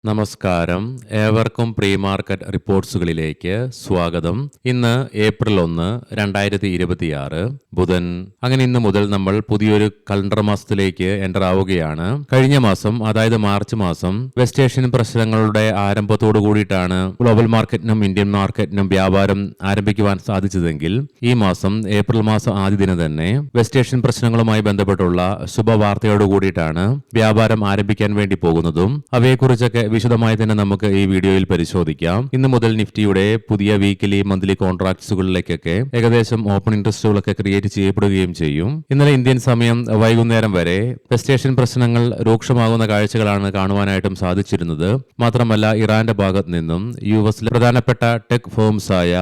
നമസ്കാരം. ഏവർക്കും pre market റിപ്പോർട്ട്സുകളിലേക്ക് സ്വാഗതം. ഇന്ന് ഏപ്രിൽ 1, 2026 ബുധൻ. അങ്ങനെ ഇന്ന് മുതൽ നമ്മൾ പുതിയൊരു കലണ്ടർ മാസത്തിലേക്ക് എൻ്റർ ആവുകയാണ്. കഴിഞ്ഞ മാസം, അതായത് മാർച്ച് മാസം, വെസ്റ്റ് ഏഷ്യൻ പ്രശ്നങ്ങളുടെ ആരംഭത്തോടു കൂടിയിട്ടാണ് ഗ്ലോബൽ മാർക്കറ്റിനും ഇന്ത്യൻ മാർക്കറ്റിനും വ്യാപാരം ആരംഭിക്കുവാൻ സാധിച്ചതെങ്കിൽ ഈ മാസം ഏപ്രിൽ മാസം ആദ്യ ദിനം തന്നെ വെസ്റ്റ് ഏഷ്യൻ പ്രശ്നങ്ങളുമായി ബന്ധപ്പെട്ടുള്ള ശുഭവാർത്തയോട് കൂടിയിട്ടാണ് വ്യാപാരം ആരംഭിക്കാൻ വേണ്ടി പോകുന്നതും. അവയെക്കുറിച്ചൊക്കെ വിശദമായി തന്നെ നമുക്ക് ഈ വീഡിയോയിൽ പരിശോധിക്കാം. ഇന്ന് മുതൽ നിഫ്റ്റിയുടെ പുതിയ വീക്കിലി മന്ത്ലി കോൺട്രാക്ട്സുകളിലേക്കൊക്കെ ഏകദേശം ഓപ്പൺ ഇൻട്രസ്റ്റുകളൊക്കെ ക്രിയേറ്റ് ചെയ്യപ്പെടുകയും ചെയ്യും. ഇന്നലെ ഇന്ത്യൻ സമയം വൈകുന്നേരം വരെ വെസ്റ്റ് ഏഷ്യൻ പ്രശ്നങ്ങൾ രൂക്ഷമാകുന്ന കാഴ്ചകളാണ് കാണുവാനായിട്ടും സാധിച്ചിരുന്നത്. മാത്രമല്ല, ഇറാന്റെ ഭാഗത്ത് നിന്നും യുഎസിലെ പ്രധാനപ്പെട്ട ടെക് ഫേംസ് ആയ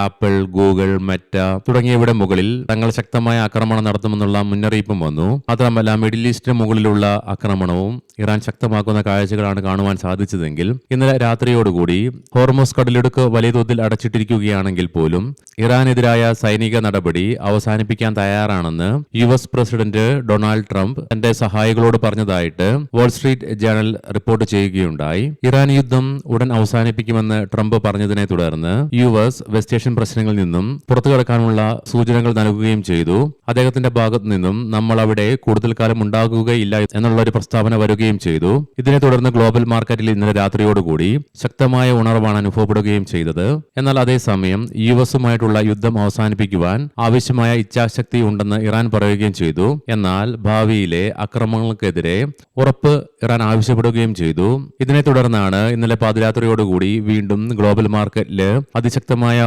ആപ്പിൾ, ഗൂഗിൾ, മെറ്റ തുടങ്ങിയവയുടെ മുകളിൽ തങ്ങൾ ശക്തമായ ആക്രമണം നടത്തുമെന്നുള്ള മുന്നറിയിപ്പും വന്നു. മാത്രമല്ല, മിഡിൽ ഈസ്റ്റിന് മുകളിലുള്ള ആക്രമണവും ഇറാൻ ശക്തമാക്കുന്ന കാഴ്ചകളാണ് കാണുവാൻ സാധിച്ചതെങ്കിൽ ഇന്നലെ രാത്രിയോടുകൂടി ഹോർമോസ് കടലിടുക്ക് വലിയ തോതിൽ അടച്ചിട്ടിരിക്കുകയാണെങ്കിൽ പോലും ഇറാനെതിരായ സൈനിക നടപടി അവസാനിപ്പിക്കാൻ തയ്യാറാണെന്ന് യുഎസ് പ്രസിഡന്റ് ഡൊണാൾഡ് ട്രംപ് തന്റെ സഹായികളോട് പറഞ്ഞതായിട്ട് വാൾസ്ട്രീറ്റ് ജേണൽ റിപ്പോർട്ട് ചെയ്യുകയുണ്ടായി. ഇറാൻ യുദ്ധം ഉടൻ അവസാനിപ്പിക്കുമെന്ന് ട്രംപ് പറഞ്ഞതിനെ തുടർന്ന് യുഎസ് വെസ്റ്റ് ഏഷ്യൻ പ്രശ്നങ്ങളിൽ നിന്നും പുറത്തുകടക്കാനുള്ള സൂചനകൾ നൽകുകയും ചെയ്തു. അദ്ദേഹത്തിന്റെ ഭാഗത്തു നിന്നും നമ്മൾ അവിടെ കൂടുതൽ കാലം ഉണ്ടാകുകയില്ല എന്നുള്ള ഒരു പ്രസ്താവന വരികയും ചെയ്തു. ഇതിനെ തുടർന്ന് ഗ്ലോബൽ മാർക്കറ്റിൽ ഇന്നലെ രാത്രിയോടുകൂടി ശക്തമായ ഉണർവാണ് അനുഭവപ്പെടുകയും ചെയ്തത്. എന്നാൽ അതേസമയം യുഎസുമായിട്ടുള്ള യുദ്ധം അവസാനിപ്പിക്കുവാൻ ആവശ്യമായ ഇച്ഛാശക്തി ഉണ്ടെന്ന് ഇറാൻ പറയുകയും ചെയ്തു. എന്നാൽ ഭാവിയിലെ ആക്രമണങ്ങൾക്കെതിരെ ഉറപ്പ് ഇറാൻ ആവശ്യപ്പെടുകയും ചെയ്തു. ഇതിനെ തുടർന്നാണ് ഇന്നലെ പാതിരാത്രിയോടുകൂടി വീണ്ടും ഗ്ലോബൽ മാർക്കറ്റിൽ അതിശക്തമായ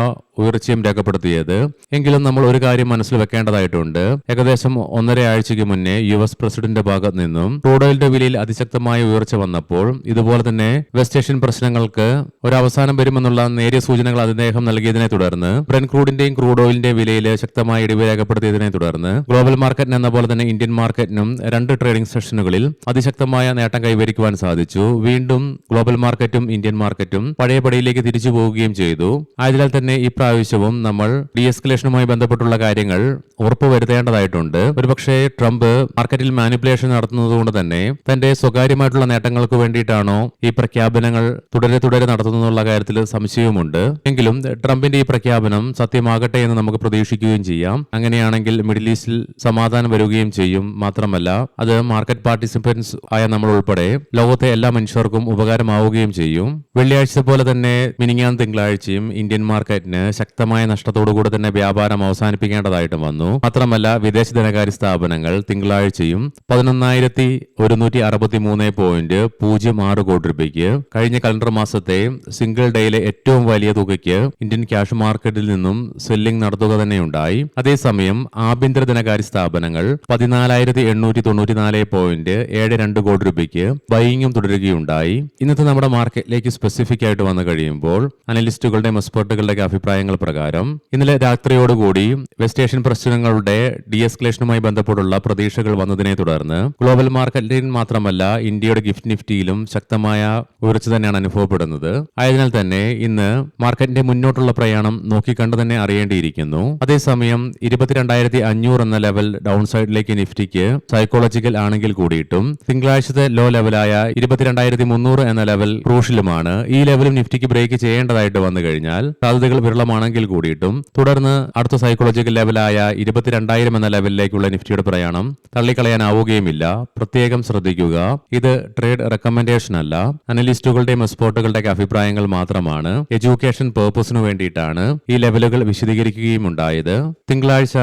ഉയർച്ചയും രേഖപ്പെടുത്തിയത്. എങ്കിലും നമ്മൾ ഒരു കാര്യം മനസ്സിൽ വെക്കേണ്ടതായിട്ടുണ്ട്. ഏകദേശം 1.5 ആഴ്ചയ്ക്ക് മുന്നേ യുഎസ് പ്രസിഡന്റ് ഭാഗത്ത് നിന്നും ക്രൂഡ് ഓയിലിന്റെ വിലയിൽ അതിശക്തമായ ഉയർച്ച വന്നപ്പോൾ ഇതുപോലെ തന്നെ വെസ്റ്റ് ഏഷ്യൻ പ്രശ്നങ്ങൾക്ക് ഒരു അവസാനം വരുമെന്നുള്ള നേരിയ സൂചനകൾ അദ്ദേഹം നൽകിയതിനെ തുടർന്ന് ബ്രെന്റ് ക്രൂഡിന്റെയും ക്രൂഡ് ഓയിലിന്റെ വിലയിൽ ശക്തമായ ഇടിവ് രേഖപ്പെടുത്തിയതിനെ തുടർന്ന് ഗ്ലോബൽ മാർക്കറ്റിന് എന്ന പോലെ തന്നെ ഇന്ത്യൻ മാർക്കറ്റിനും 2 ട്രേഡിംഗ് സെഷനുകളിൽ അതിശക്തമായ നേട്ടം കൈവരിക്കുവാൻ സാധിച്ചു. വീണ്ടും ഗ്ലോബൽ മാർക്കറ്റും ഇന്ത്യൻ മാർക്കറ്റും പഴയപടിയിലേക്ക് തിരിച്ചു പോവുകയും ചെയ്തു. ആയതിനാൽ തന്നെ ഈ പ്രാവശ്യവും നമ്മൾ ഡീഎസ്കലേഷനുമായി ബന്ധപ്പെട്ടുള്ള കാര്യങ്ങൾ ഉറപ്പുവരുത്തേണ്ടതായിട്ടുണ്ട്. ഒരുപക്ഷെ ട്രംപ് മാർക്കറ്റിൽ മാനിപ്പുലേഷൻ നടത്തുന്നതുകൊണ്ട് തന്നെ തന്റെ സ്വകാര്യമായിട്ടുള്ള നേട്ടങ്ങൾക്ക് വേണ്ടിയിട്ടാണോ ഈ പ്രഖ്യാപനങ്ങൾ തുടരെ നടത്തുന്നുള്ള കാര്യത്തിൽ സംശയവുമുണ്ട്. എങ്കിലും ട്രംപിന്റെ ഈ പ്രഖ്യാപനം സത്യമാകട്ടെ എന്ന് നമുക്ക് പ്രതീക്ഷിക്കുകയും ചെയ്യാം. അങ്ങനെയാണെങ്കിൽ മിഡിൽ ഈസ്റ്റിൽ സമാധാനം വരികയും ചെയ്യും. മാത്രമല്ല, അത് മാർക്കറ്റ് പാർട്ടിസിപ്പൻസ് ആയ നമ്മൾ ഉൾപ്പെടെ ലോകത്തെ എല്ലാ മനുഷ്യർക്കും ഉപകാരമാവുകയും ചെയ്യും. വെള്ളിയാഴ്ച പോലെ തന്നെ മിനിങ്ങാം തിങ്കളാഴ്ചയും ഇന്ത്യൻ മാർക്കറ്റിന് ശക്തമായ നഷ്ടത്തോടുകൂടി തന്നെ വ്യാപാരം അവസാനിപ്പിക്കേണ്ടതായിട്ടും വന്നു. മാത്രമല്ല, വിദേശ ധനകാര്യ സ്ഥാപനങ്ങൾ തിങ്കളാഴ്ചയും 11,163.06 കോടി രൂപയ്ക്ക് കഴിഞ്ഞ കലണ്ടർ മാസത്തെ സിംഗിൾ ഡേയിലെ ഏറ്റവും വലിയ തുകയ്ക്ക് ഇന്ത്യൻ ക്യാഷ് മാർക്കറ്റിൽ നിന്നും സെല്ലിംഗ് നടത്തുക തന്നെയുണ്ടായി. അതേസമയം ആഭ്യന്തര ധനകാര്യ സ്ഥാപനങ്ങൾ 14,894.72 കോടി രൂപയ്ക്ക് ബൈയിങ്ങും തുടരുകയുണ്ടായി. ഇന്നത്തെ നമ്മുടെ മാർക്കറ്റിലേക്ക് സ്പെസിഫിക് ആയിട്ട് വന്നു കഴിയുമ്പോൾ അനലിസ്റ്റുകളുടെയും എക്സ്പെർട്ടുകളുടെ അഭിപ്രായങ്ങൾ പ്രകാരം ഇന്നലെ രാത്രിയോടുകൂടി വെസ്റ്റ് ഏഷ്യൻ പ്രശ്നങ്ങളുടെ ഡീഎസ്കലേഷനുമായി ബന്ധപ്പെട്ടുള്ള പ്രതീക്ഷകൾ വന്നതിനെ തുടർന്ന് ഗ്ലോബൽ മാർക്കറ്റിൽ മാത്രമല്ല ഇന്ത്യയുടെ ഗിഫ്റ്റ് നിഫ്റ്റിയിലും ശക്തമായ ഉയർച്ച തന്നെയാണ് അനുഭവപ്പെടുന്നത്. ആയതിനാൽ തന്നെ ഇന്ന് മാർക്കറ്റിന്റെ മുന്നോട്ടുള്ള പ്രയാണം നോക്കിക്കണ്ട് തന്നെ അറിയേണ്ടിയിരിക്കുന്നു. അതേസമയം 22,500 എന്ന ലെവൽ ഡൗൺ സൈഡിലേക്ക് നിഫ്റ്റിക്ക് സൈക്കോളജിക്കൽ ആണെങ്കിൽ കൂടിയിട്ടും തിങ്കളാഴ്ചത്തെ ലോ ലെവലായ 22,300 എന്ന ലെവൽ ക്രൂഷ്യലുമാണ്. ഈ ലെവലും നിഫ്റ്റിക്ക് ബ്രേക്ക് ചെയ്യേണ്ടതായിട്ട് വന്നു കഴിഞ്ഞാൽ സാധ്യതകൾ വിരളമാണെങ്കിൽ കൂടിയിട്ടും തുടർന്ന് അടുത്ത സൈക്കോളജിക്കൽ ലെവലായ 22,000 എന്ന ലെവലിലേക്കുള്ള നിഫ്റ്റിയുടെ പ്രയാണം തള്ളിക്കളയാനാവുകയുമില്ല. പ്രത്യേകം ശ്രദ്ധിക്കുക, ഇത് ട്രേഡ് റെക്കമെൻഡേഷൻ അല്ല, അനലിസ്റ്റുകളുടെയും എക്സ്പെർട്ടുകളുടെ അഭിപ്രായങ്ങൾ മാത്രമാണ്. എഡ്യൂക്കേഷൻ പേർപ്പസിനു വേണ്ടിയിട്ടാണ് ഈ ലെവലുകൾ വിശദീകരിക്കുകയും ഉണ്ടായത്. തിങ്കളാഴ്ച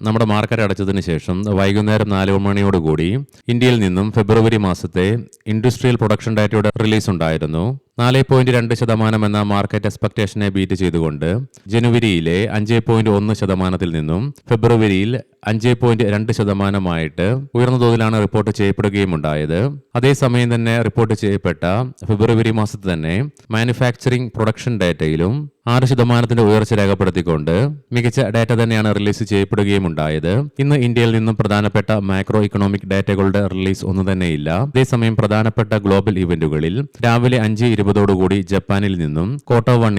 നമ്മുടെ മാർക്കറ്റ് അടച്ചതിന് ശേഷം വൈകുന്നേരം 4 മണിയോടുകൂടി ഇന്ത്യയിൽ നിന്നും ഫെബ്രുവരി മാസത്തെ ഇൻഡസ്ട്രിയൽ പ്രൊഡക്ഷൻ ഡാറ്റയുടെ റിലീസ് ഉണ്ടായിരുന്നു. 4.2% എന്ന മാർക്കറ്റ് എക്സ്പെക്ടേഷനെ ബീറ്റ് ചെയ്തുകൊണ്ട് ജനുവരിയിലെ 5.1% നിന്നും ഫെബ്രുവരിയിൽ 5.2% ഉയർന്ന തോതിലാണ് റിപ്പോർട്ട് ചെയ്യപ്പെടുകയും ഉണ്ടായത്. അതേസമയം തന്നെ റിപ്പോർട്ട് ചെയ്യപ്പെട്ട ഫെബ്രുവരി മാസത്തിൽ തന്നെ മാനുഫാക്ചറിംഗ് പ്രൊഡക്ഷൻ ഡാറ്റയിലും 6% ഉയർച്ച രേഖപ്പെടുത്തിക്കൊണ്ട് മികച്ച ഡാറ്റ തന്നെയാണ് റിലീസ് ചെയ്യപ്പെടുകയും ഉണ്ടായത്. ഇന്ന് ഇന്ത്യയിൽ നിന്നും പ്രധാനപ്പെട്ട മാക്രോ ഇക്കണോമിക് ഡാറ്റകളുടെ റിലീസ് ഒന്നു തന്നെയില്ല. അതേസമയം പ്രധാനപ്പെട്ട ഗ്ലോബൽ ഇവന്റുകളിൽ രാവിലെ 5:20 ജപ്പാനിൽ നിന്നും Q1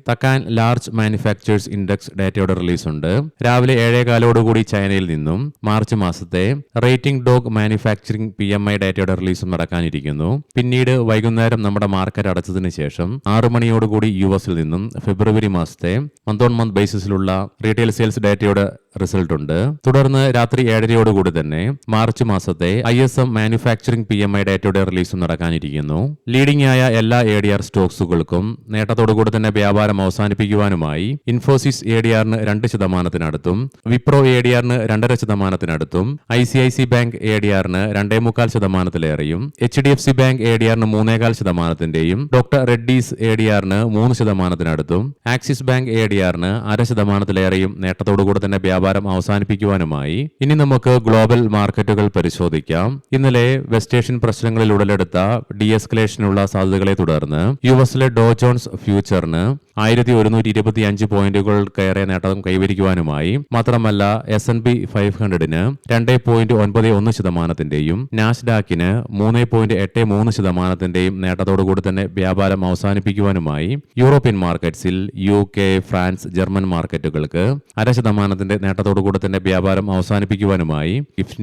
തക്കാൻ ലാർജ് മാനുഫാക്ചേഴ്സ് ഇൻഡെക്സ് ഡാറ്റയുടെ റിലീസ് ഉണ്ട്. രാവിലെ 7:15 ചൈനയിൽ നിന്നും മാർച്ച് മാസത്തെ റേറ്റിംഗ് ഡോഗ് മാനുഫാക്ചറിംഗ് PMI ഡാറ്റയുടെ റിലീസും നടക്കാനിരിക്കുന്നു. പിന്നീട് വൈകുന്നേരം നമ്മുടെ മാർക്കറ്റ് അടച്ചതിന് ശേഷം 6 മണിയോടുകൂടി US നിന്നും ഫെബ്രുവരി മാസത്തെ മന്ത് ഓൺ മന്ത് ബേസിസിലുള്ള റീറ്റെയിൽ സെയിൽസ് ഡാറ്റയുടെ റിസൾട്ട് ഉണ്ട്. തുടർന്ന് രാത്രി 7:30 തന്നെ മാർച്ച് മാസത്തെ ISM മാനുഫാക്ചറിംഗ് PMI ഡാറ്റയുടെ റിലീസും നടക്കാനിരിക്കുന്നു. ലീഡിംഗ് ആയ എല്ലാ ADR സ്റ്റോക്സുകൾക്കും നേട്ടത്തോടുകൂടി തന്നെ വ്യാപാരം അവസാനിപ്പിക്കുവാനുമായി ഇൻഫോസിസ് ADRന് 2%, വിപ്രോ ADRന് 2.5%, ICIC ബാങ്ക് ADRന് 2.25%, HDFC ബാങ്ക് ADRന് 3.5%, ഡോക്ടർ റെഡ്ഡീസ് ADRന് 3%, ആക്സിസ് ബാങ്ക് ADRന് 0.5% നേട്ടത്തോടുകൂടി തന്നെ വ്യാപാരം അവസാനിപ്പിക്കുവാനുമായി ഇനി നമുക്ക് ഗ്ലോബൽ മാർക്കറ്റുകൾ പരിശോധിക്കാം. ഇന്നലെ വെസ്റ്റ് ഏഷ്യൻ പ്രശ്നങ്ങളിൽ ഉടലെടുത്ത ഡീഎസ്കലേഷനുള്ള സാധ്യതകളെ തുടർന്ന് യുഎസിലെ ഡോ ജോൺസ് ഫ്യൂച്ചറിന് 1125 പോയിന്റുകൾ കയറിയ നേട്ടം കൈവരിക്കുവാനുമായി മാത്രമല്ല S&P 500ന് 2.91%, നാസ്ഡാക്കിന് 3.83% നേട്ടത്തോടുകൂടി തന്നെ വ്യാപാരം അവസാനിപ്പിക്കുവാനുമായി യൂറോപ്യൻ മാർക്കറ്റ്സിൽ UK, ഫ്രാൻസ്, ജർമ്മൻ മാർക്കറ്റുകൾക്ക് 0.5% നേട്ടത്തോടുകൂടി തന്നെ വ്യാപാരം അവസാനിപ്പിക്കുവാനുമായി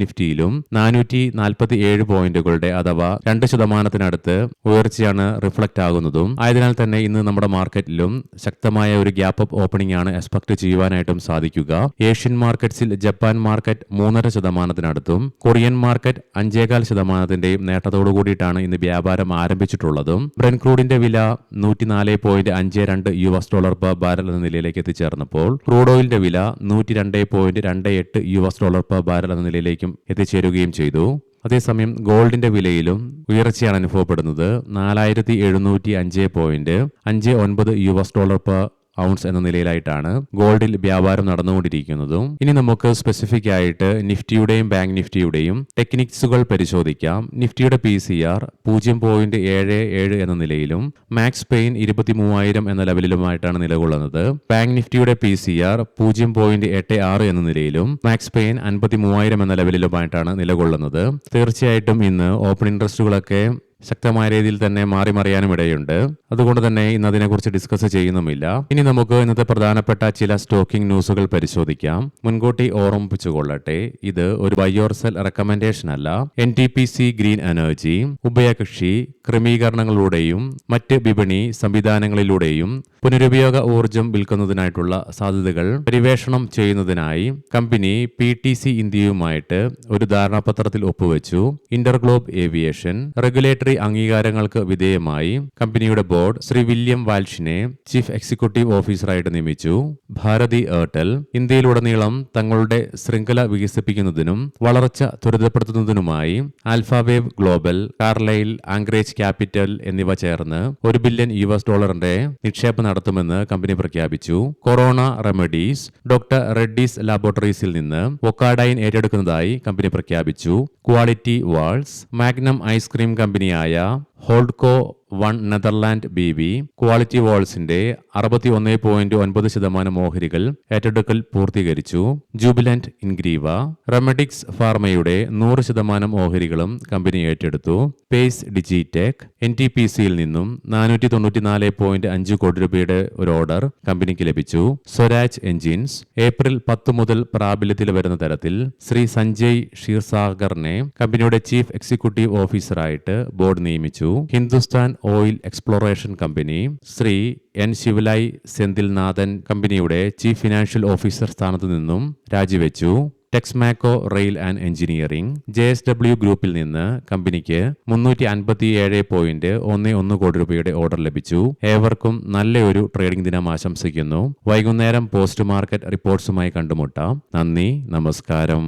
നിഫ്റ്റിയിലും 447 പോയിന്റുകളുടെ അഥവാ 2% ഉയർച്ചയാണ് റിഫ്ലക്ട് ആകുന്നതും. ആയതിനാൽ തന്നെ ഇന്ന് നമ്മുടെ മാർക്കറ്റിലും ശക്തമായ ഒരു ഗ്യാപ്പ് അപ്പ് ഓപ്പണിംഗ് ആണ് എക്സ്പെക്ട് ചെയ്യുവാനായിട്ടും സാധിക്കുക. ഏഷ്യൻ മാർക്കറ്റ്സിൽ ജപ്പാൻ മാർക്കറ്റ് 3.5%, കൊറിയൻ മാർക്കറ്റ് 5.4% നേട്ടത്തോടു കൂടിയിട്ടാണ് ഇന്ന് വ്യാപാരം ആരംഭിച്ചിട്ടുള്ളതും. ബ്രെന്റ് ക്രൂഡിന്റെ വില $104.52 പെർ ബാരൽ എന്ന നിലയിലേക്ക് എത്തിച്ചേർന്നപ്പോൾ ക്രൂഡ് ഓയിലിന്റെ വില $102.28 പെർ ബാരൽ എന്ന നിലയിലേക്കും എത്തിച്ചേരുകയും ചെയ്തു. അതേസമയം ഗോൾഡിന്റെ വിലയിലും ഉയർച്ചയാണ് അനുഭവപ്പെടുന്നത്. $4,705.59 പെർ ഔൺസ് എന്ന നിലയിലായിട്ടാണ് ഗോൾഡിൽ വ്യാപാരം നടന്നുകൊണ്ടിരിക്കുന്നതും. ഇനി നമുക്ക് സ്പെസിഫിക് ആയിട്ട് നിഫ്റ്റിയുടെയും ബാങ്ക് നിഫ്റ്റിയുടെയും ടെക്നിക്സുകൾ പരിശോധിക്കാം. നിഫ്റ്റിയുടെ PCR 0.77 എന്ന നിലയിലും മാക്സ് പെയിൻ 23,000 എന്ന ലെവലിലുമായിട്ടാണ് നിലകൊള്ളുന്നത്. ബാങ്ക് നിഫ്റ്റിയുടെ PCR 0.86 എന്ന നിലയിലും മാക്സ് പെയിൻ 53,000 എന്ന ലെവലിലുമായിട്ടാണ് നിലകൊള്ളുന്നത്. തീർച്ചയായിട്ടും ഇന്ന് ഓപ്പൺ ഇൻട്രസ്റ്റുകളൊക്കെ ശക്തമായ രീതിയിൽ തന്നെ മാറിമറിയാനും ഇടയുണ്ട്. അതുകൊണ്ട് തന്നെ ഇന്ന് അതിനെക്കുറിച്ച് ഡിസ്കസ് ചെയ്യുന്നുമില്ല. ഇനി നമുക്ക് ഇന്നത്തെ പ്രധാനപ്പെട്ട ചില സ്റ്റോക്കിംഗ് ന്യൂസുകൾ പരിശോധിക്കാം. മുൻകൂട്ടി ഓർമ്മിപ്പിച്ചുകൊള്ളട്ടെ, ഇത് ഒരു ബൈ ഓർ സെൽ റെക്കമെൻഡേഷൻ അല്ല. NTPC ഗ്രീൻ എനർജി ഉഭയകക്ഷി ക്രമീകരണങ്ങളിലൂടെയും മറ്റ് വിപണി സംവിധാനങ്ങളിലൂടെയും പുനരുപയോഗ ഊർജം വിൽക്കുന്നതിനായിട്ടുള്ള സാധ്യതകൾ പരിവേഷണം ചെയ്യുന്നതിനായി കമ്പനി PTC ഇന്ത്യയുമായിട്ട് ഒരു ധാരണാപത്രത്തിൽ ഒപ്പുവെച്ചു. ഇന്റർഗ്ലോബ് ഏവിയേഷൻ റെഗുലേറ്ററി അംഗീകാരങ്ങൾക്ക് വിധേയമായി കമ്പനിയുടെ ബോർഡ് ശ്രീ വില്യം വാൽഷിനെ ചീഫ് എക്സിക്യൂട്ടീവ് ഓഫീസറായിട്ട് നിയമിച്ചു. ഭാരതി എയർടെൽ ഇന്ത്യയിലുടനീളം തങ്ങളുടെ ശൃംഖല വികസിപ്പിക്കുന്നതിനും വളർച്ച ത്വരിതപ്പെടുത്തുന്നതിനുമായി Alphawave global, Carlyle, Anchorage capital എന്നിവ ചേർന്ന് $1 ബില്യൺ നിക്ഷേപം നടത്തുമെന്ന് കമ്പനി പ്രഖ്യാപിച്ചു. കൊറോണ റെമഡീസ് ഡോക്ടർ റെഡ്ഡീസ് ലാബോറട്ടറീസിൽ നിന്ന് വൊക്കാഡൈൻ ഏറ്റെടുക്കുന്നതായി കമ്പനി പ്രഖ്യാപിച്ചു. ക്വാളിറ്റി വാൾസ് മാഗ്നം ഐസ്ക്രീം കമ്പനിയായ ഹോൾഡ്കോ 1 നെതർലാൻഡ് BV ക്വാളിറ്റി വാൾസിന്റെ 61.9% ഓഹരികൾ ഏറ്റെടുക്കൽ പൂർത്തീകരിച്ചു. ജൂബിലന്റ് ഇൻഗ്രീവ റെമഡിക്സ് ഫാർമയുടെ 100% ഓഹരികളും കമ്പനി ഏറ്റെടുത്തു. പേസ് ഡിജിടെക് NTPCയിൽ നിന്നും $494.5 കോടി ഒരു ഓർഡർ കമ്പനിക്ക് ലഭിച്ചു. സ്വരാജ് എൻജിൻസ് ഏപ്രിൽ 10 മുതൽ പ്രാബല്യത്തിൽ വരുന്ന തരത്തിൽ ശ്രീ സഞ്ജയ് ക്ഷീർസാഗറിനെ കമ്പനിയുടെ ചീഫ് എക്സിക്യൂട്ടീവ് ഓഫീസറായിട്ട് ബോർഡ് നിയമിച്ചു. Hindustan oil exploration company Shri N. Sivalai Senthilnathan കമ്പനിയുടെ ചീഫ് ഫിനാൻഷ്യൽ ഓഫീസർ സ്ഥാനത്തു നിന്നും രാജിവെച്ചു. Texmaco rail and engineering JSW ഗ്രൂപ്പിൽ നിന്ന് കമ്പനിക്ക് $357.11 കോടി ഓർഡർ ലഭിച്ചു. ഏവർക്കും നല്ലൊരു ട്രേഡിംഗ് ദിനം ആശംസിക്കുന്നു. വൈകുന്നേരം പോസ്റ്റ് മാർക്കറ്റ് റിപ്പോർട്ട്സുമായി കണ്ടുമുട്ടാം. നന്ദി, നമസ്കാരം.